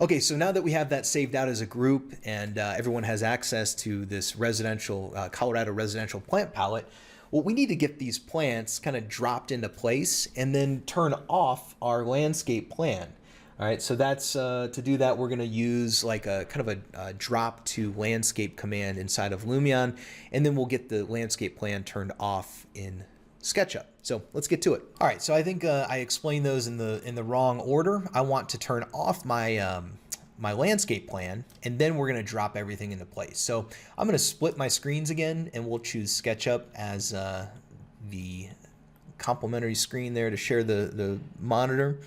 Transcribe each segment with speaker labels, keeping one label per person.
Speaker 1: Okay, so now that we have that saved out as a group and everyone has access to this residential, Colorado residential plant palette, well, we need to get these plants kind of dropped into place and then turn off our landscape plan. All right, so that's to do that, we're going to use like a kind of a drop to landscape command inside of Lumion, and then we'll get the landscape plan turned off in SketchUp. So let's get to it. All right, so I think I explained those in the wrong order. I want to turn off my my landscape plan, and then we're going to drop everything into place. So I'm going to split my screens again, and we'll choose SketchUp as the complementary screen there to share the monitor.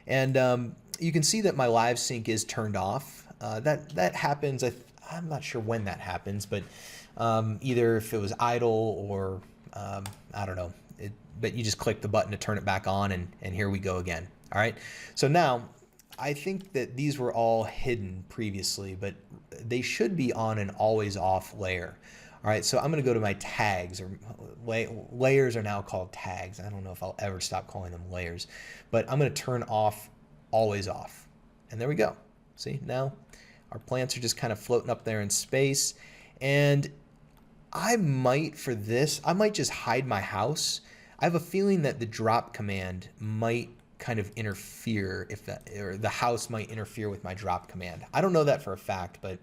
Speaker 1: And you can see that my live sync is turned off. That happens. I'm not sure when that happens, but either if it was idle or I don't know. But you just click the button to turn it back on, and here we go again. All right. So now I think that these were all hidden previously, but they should be on an always off layer. All right. So I'm going to go to my tags, or layers are now called tags. I don't know if I'll ever stop calling them layers, but I'm going to turn off always off. And there we go. See, now our plants are just kind of floating up there in space. And I might, for this, I might just hide my house. I have a feeling that the drop command might kind of interfere, if that, or the house might interfere with my drop command. I don't know that for a fact, but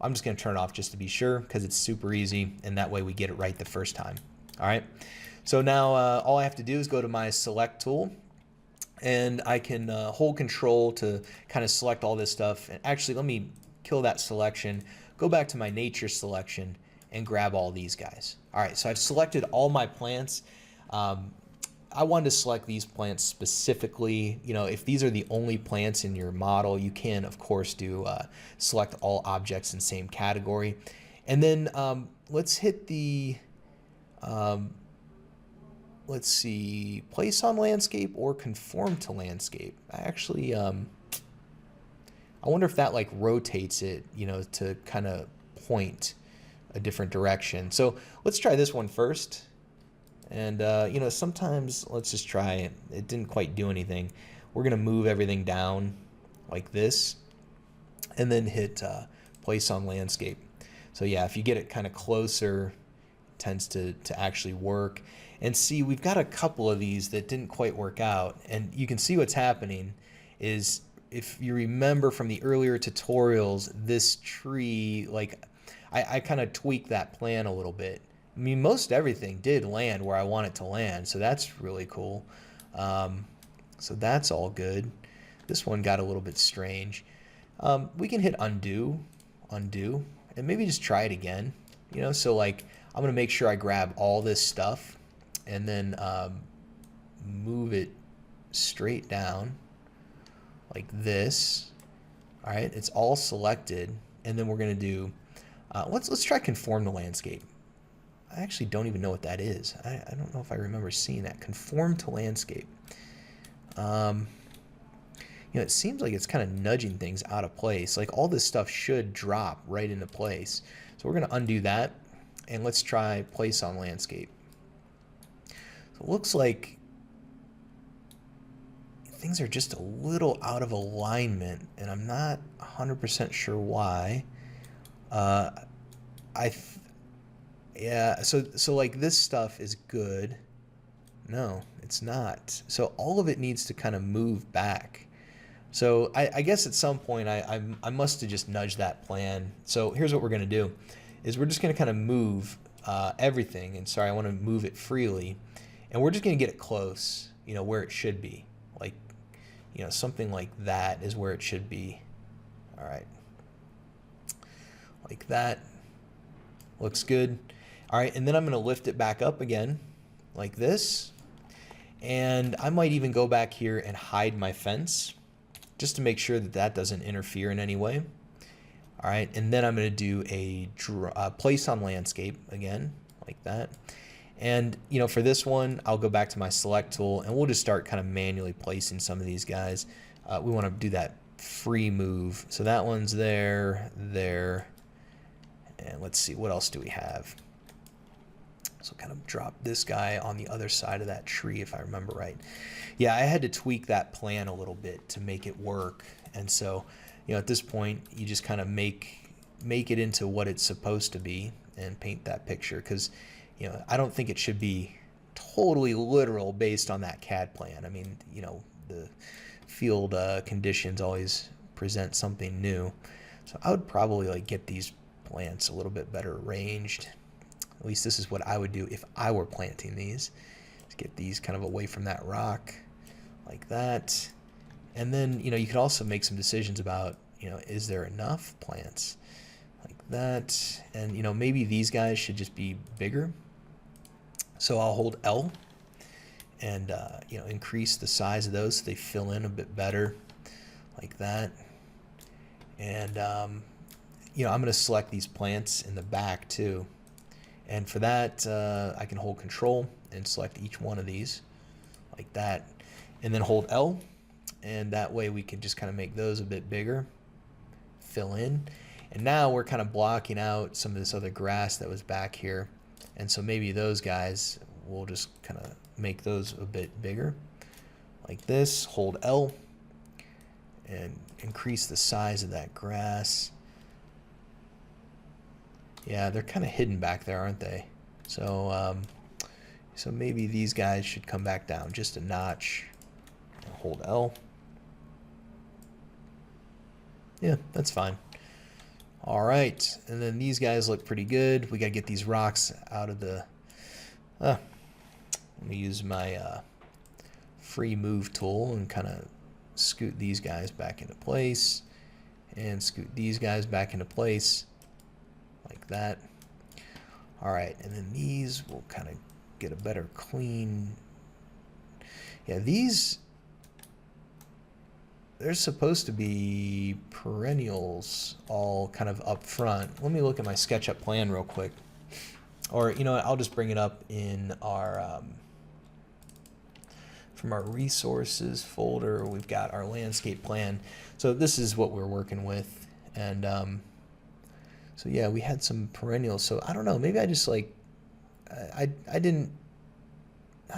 Speaker 1: I'm just going to turn it off just to be sure, because it's super easy, and that way we get it right the first time. All right. So now all I have to do is go to my select tool, and I can hold control to kind of select all this stuff. And actually, let me kill that selection, go back to my nature selection, and grab all these guys. All right, so I've selected all my plants. I wanted to select these plants specifically. You know, if these are the only plants in your model, you can, of course, do select all objects in same category. And then let's hit the, let's see, place on landscape or conform to landscape. I actually, I wonder if that like rotates it, you know, to kind of point a different direction. So let's try this one first. And, you know, sometimes let's just try it. It didn't quite do anything. We're going to move everything down like this and then hit place on landscape. So yeah, if you get it kind of closer, it tends to actually work. And see, we've got a couple of these that didn't quite work out. And you can see what's happening is, if you remember from the earlier tutorials, this tree, like I kind of tweaked that plan a little bit. I mean, most everything did land where I want it to land, so that's really cool. So that's all good. This one got a little bit strange. We can hit undo, and maybe just try it again. You know, so like I'm gonna make sure I grab all this stuff and then move it straight down like this. All right, it's all selected, and then we're gonna do. Let's try conform to landscape. I actually don't even know what that is. I don't know if I remember seeing that. Conform to landscape. You know, it seems like it's kind of nudging things out of place. Like all this stuff should drop right into place. So we're going to undo that, and let's try place on landscape. So it looks like things are just a little out of alignment, and I'm not 100% sure why. Yeah, so like this stuff is good. No, it's not. So all of it needs to kind of move back. So I guess at some point I must have just nudged that plan. So here's what we're gonna do, is we're just gonna kind of move everything. And sorry, I want to move it freely, and we're just gonna get it close, you know, where it should be. Like, you know, something like that is where it should be. All right, like that. Looks good. All right, and then I'm going to lift it back up again like this. And I might even go back here and hide my fence just to make sure that that doesn't interfere in any way. All right, and then I'm going to do a place on landscape again like that. And, you know, for this one, I'll go back to my select tool, and we'll just start kind of manually placing some of these guys. We want to do that free move. So that one's there, there. And let's see, what else do we have? So kind of drop this guy on the other side of that tree, if I remember right. Yeah, I had to tweak that plan a little bit to make it work. And so you know, at this point, you just kind of make it into what it's supposed to be and paint that picture, because, you know, I don't think it should be totally literal based on that CAD plan. I mean, you know, the field conditions always present something new. So I would probably like get these plants a little bit better arranged. At least this is what I would do if I were planting these. Just get these kind of away from that rock like that. And then, you know, you could also make some decisions about, you know, is there enough plants like that? And, you know, maybe these guys should just be bigger. So I'll hold L and, you know, increase the size of those so they fill in a bit better like that. And, you know, I'm going to select these plants in the back too. And for that, I can hold Control and select each one of these like that. And then hold L. And that way we can just kind of make those a bit bigger, fill in. And now we're kind of blocking out some of this other grass that was back here. And so maybe those guys, we'll just kind of make those a bit bigger like this. Hold L and increase the size of that grass. Yeah, they're kind of hidden back there, aren't they? So, so maybe these guys should come back down just a notch. Hold L. Yeah, that's fine. All right, and then these guys look pretty good. We got to get these rocks out of the... let me use my free move tool and kind of scoot these guys back into place and scoot these guys back into place like that. All right, and then these will kind of get a better clean... Yeah, these... There's supposed to be perennials all kind of up front. Let me look at my SketchUp plan real quick. Or, you know what, I'll just bring it up in our, from our resources folder, we've got our landscape plan. So this is what we're working with. And so yeah, we had some perennials. So I don't know, maybe I just like, I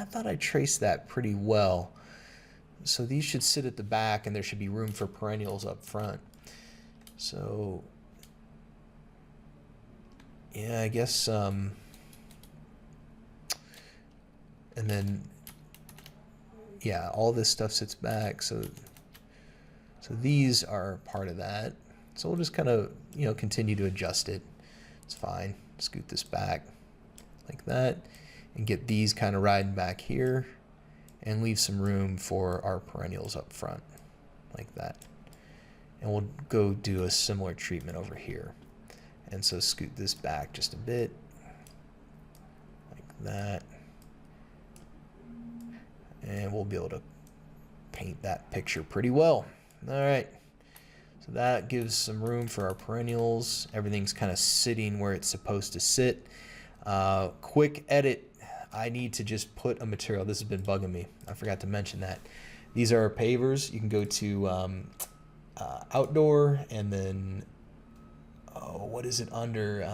Speaker 1: thought I traced that pretty well. So these should sit at the back and there should be room for perennials up front. So yeah, I guess, and then, yeah, all this stuff sits back. So these are part of that. So we'll just kind of, you know, continue to adjust it. It's fine. Scoot this back like that and get these kind of riding back here. And leave some room for our perennials up front, like that. And we'll go do a similar treatment over here. And so scoot this back just a bit, like that. And we'll be able to paint that picture pretty well. All right, so that gives some room for our perennials. Everything's kind of sitting where it's supposed to sit. Quick edit. I need to just put a material. This has been bugging me. I forgot to mention that. These are our pavers. You can go to outdoor and then, oh, what is it under?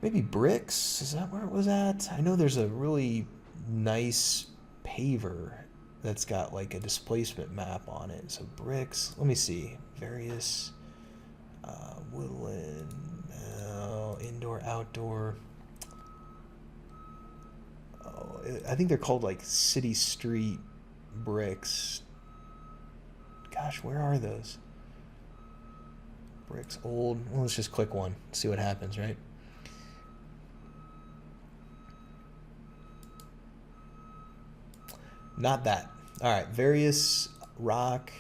Speaker 1: Maybe bricks? Is that where it was at? I know there's a really nice paver that's got like a displacement map on it. So bricks, let me see. Various woodland, indoor, outdoor. I think they're called like city street bricks. Gosh, where are those? Bricks, old. Well, let's just click one, see what happens, right? Not that. All right, various rock,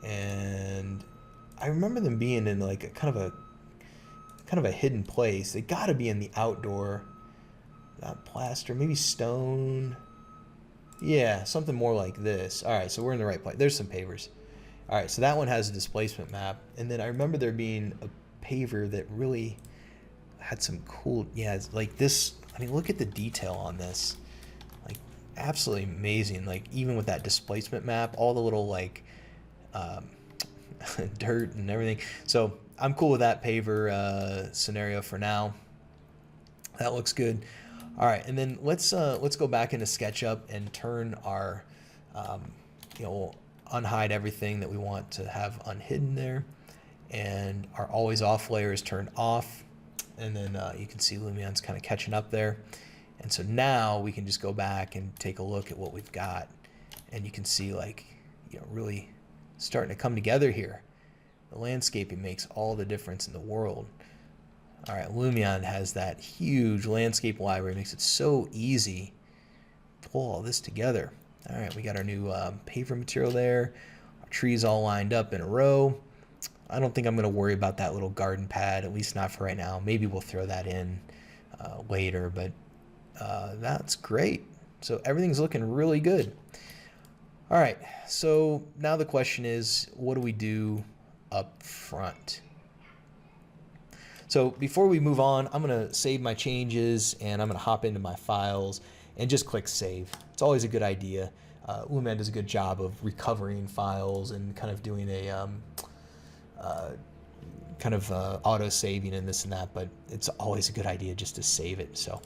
Speaker 1: and I remember them being in like a kind of a hidden place. They got to be in the outdoor. Not plaster, maybe stone. Yeah, something more like this. All right, so we're in the right place. There's some pavers. All right, so that one has a displacement map. And then I remember there being a paver that really had some cool, yeah, it's like this. I mean, look at the detail on this. Like, absolutely amazing. Like, even with that displacement map, all the little, like, dirt and everything. So I'm cool with that paver scenario for now. That looks good. All right, and then let's go back into SketchUp and turn our, you know, unhide everything that we want to have unhidden there. And our always off layer is turned off. And then you can see Lumion's kind of catching up there. And so now we can just go back and take a look at what we've got. And you can see, like, really starting to come together here. The landscaping makes all the difference in the world. All right, Lumion has that huge landscape library. It makes it so easy to pull all this together. All right, we got our new paver material there. Our trees all lined up in a row. I don't think I'm going to worry about that little garden pad, at least not for right now. Maybe we'll throw that in later, but that's great. So everything's looking really good. All right, so now the question is, what do we do up front? So before we move on, I'm going to save my changes, and I'm going to hop into my files and just click save. It's always a good idea. Lumion does a good job of recovering files and kind of doing a auto saving and this and that, but it's always a good idea just to save it. So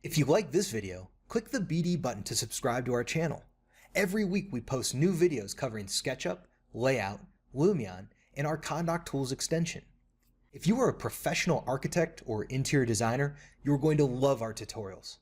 Speaker 1: if you like this video, click the BD button to subscribe to our channel. Every week we post new videos covering SketchUp, layout, Lumion, and our Condoc Tools extension. If you are a professional architect or interior designer, you're going to love our tutorials.